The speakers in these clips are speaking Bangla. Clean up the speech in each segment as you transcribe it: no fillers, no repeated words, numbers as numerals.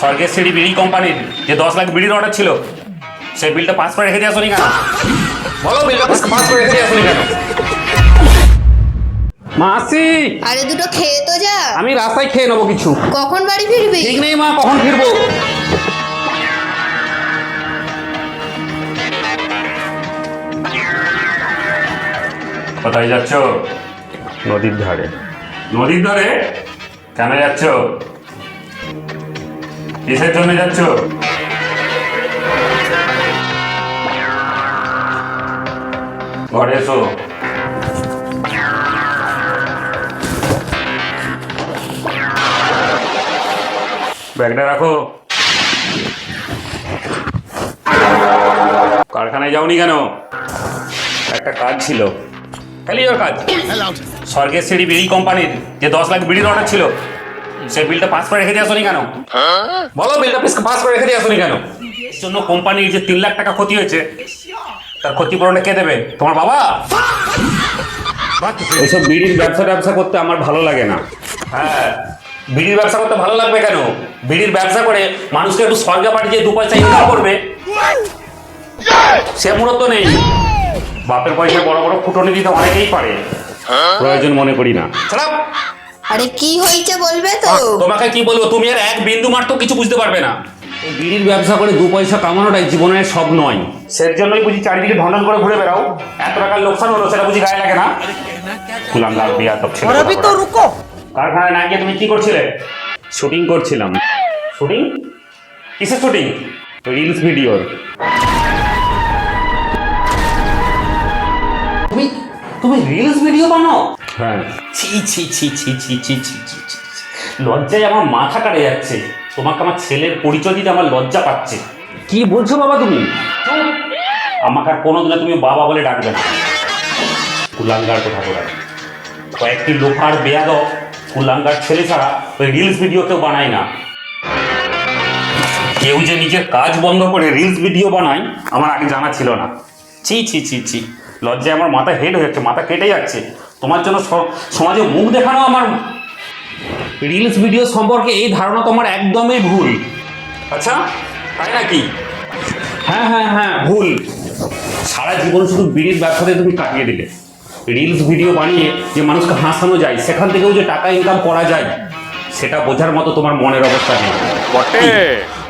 স্বর্গের সিঁড়ি বিড়ি কোম্পানির যে 10 লাখ বিড়ির অর্ডার ছিল, সেই বিলটা পাস করে রেখে দিয়ে আসনি কেন? বলো, বিলটা পাস করে রেখে দিয়ে আসনি কেন? মাসি, আরে দুটো খেয়ে তো যা। আমি রাস্তায় খেয়ে নেবো কিছু। কখন বাড়ি ফিরবি? ঠিক নেই মা, কখন ফিরবো? কোথায় যাচ্ছ? নদীর ধারে। নদীর ধারে? কেন যাচ্ছ? কিসের জন্য যাচ্ছ? ঘরে এসো। ব্যাগটা রাখো। কারখানায় যাওনি কেন? একটা কাজ ছিল। খালি ওর কাজ। স্বর্গের সিঁড়ি বিড়ি কোম্পানির যে 10 লাখ বিড়ির অর্ডার ছিল, সেই বিলটা পাস করে রেখে দিয়ে আসনি কেন? বলো, বিলটা পাস করে রেখে দিয়ে আসনি কেন? এর জন্য কোম্পানির যে 3 লাখ টাকা ক্ষতি হয়েছে, তার ক্ষতিপূরণটা কে দেবে? তোমার বাবা? ওইসব বিড়ির ব্যবসা করতে আমার ভালো লাগে না। হ্যাঁ, বিড়ির ব্যবসা করতে ভালো লাগবে কেন? বিড়ির ব্যবসা করে মানুষকে একটু স্বর্গে পাঠিয়ে 2 পয়সা ইনকাম করবে, সে মূলত নেই। বাপের পয়সায় বড় বড় ফুটনি দিতে অনেকেই পারে, প্রয়োজন মনে করি না। আরে কি হয়েছে বলবে তো? তোমাকে কি বলবো, তুমি আর এক বিন্দু মাত্র কিছু বুঝতে পারবে না। এই বিড়ির ব্যবসা করে 2 পয়সা কামানোটাই জীবনের সব নয়। সের জন্যই বুঝি চারিদিকে ঢনঢন করে ঘুরে বেড়াও। এত টাকার লোকসান হলো, সেটা বুঝি গায়ে লাগে না? কুলাঙ্গার বেয়াদব ছেলে। কারখানায় না গিয়ে তুমি কি করছিলে? শুটিং করছিলাম। শুটিং? কিসের শুটিং? রিলস ভিডিওর। তুমি রিলস ভিডিও বানাও? হ্যাঁ। ছি ছি ছি ছি ছি ছি ছি ছি ছি। লজ্জায় আমার মাথা কাটে যাচ্ছে। তোমাকে আমার ছেলের পরিচয় দিতে আমার লজ্জা পাচ্ছে। কি বলছো বাবা তুমি? আমাকে আর কোনোদিনও তুমি বাবা বলে ডাকবে না। কুলাঙ্গার কথা বলে কয়েকটি লোহার বেয়াদব কুলাঙ্গার ছেলে ছাড়া ওই রিলস ভিডিও কেউ বানায় না। কেউ যে নিজের কাজ বন্ধ করে রিলস ভিডিও বানায় আমার আগে জানা ছিল না। ছি ছি ছি ছি, লজ্জায় আমার মাথা হেড হয়ে যাচ্ছে, মাথা কেটে যাচ্ছে। তোমার জন্য সমাজে মুখ দেখানো আমার। রিলস ভিডিও সম্পর্কে এই ধারণা তোমার একদমই ভুল। আচ্ছা, তাই নাকি? হ্যাঁ হ্যাঁ হ্যাঁ, ভুল। সারা জীবন শুধু বিড়ির ব্যবসাতে তুমি কাটিয়ে দিলে। রিলস ভিডিও বানিয়ে যে মানুষকে হাসানো যায়, সেখান থেকেও যে টাকা ইনকাম করা যায়, সেটা বোঝার মতো তোমার মনের অবস্থা নেই।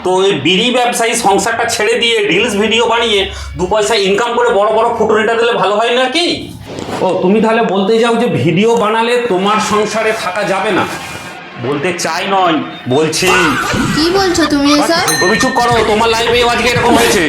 তো এই বিড়ি ব্যবসায়ী সংসারটা ছেড়ে দিয়ে রিলস ভিডিও বানিয়ে 2 পয়সা ইনকাম করে বড় বড় ফুটুরিটা দিলে ভালো হয় না কি? ও, তুমি তাহলে বলতে যাও যে ভিডিও বানালে তোমার সংসারে থাকা যাবে না? বলতে চাই নয়, বলছি। কি বলছো তুমি এসব? তুমি চুপ করো, তোমার লাইফে আজকে এরকম হয়েছে।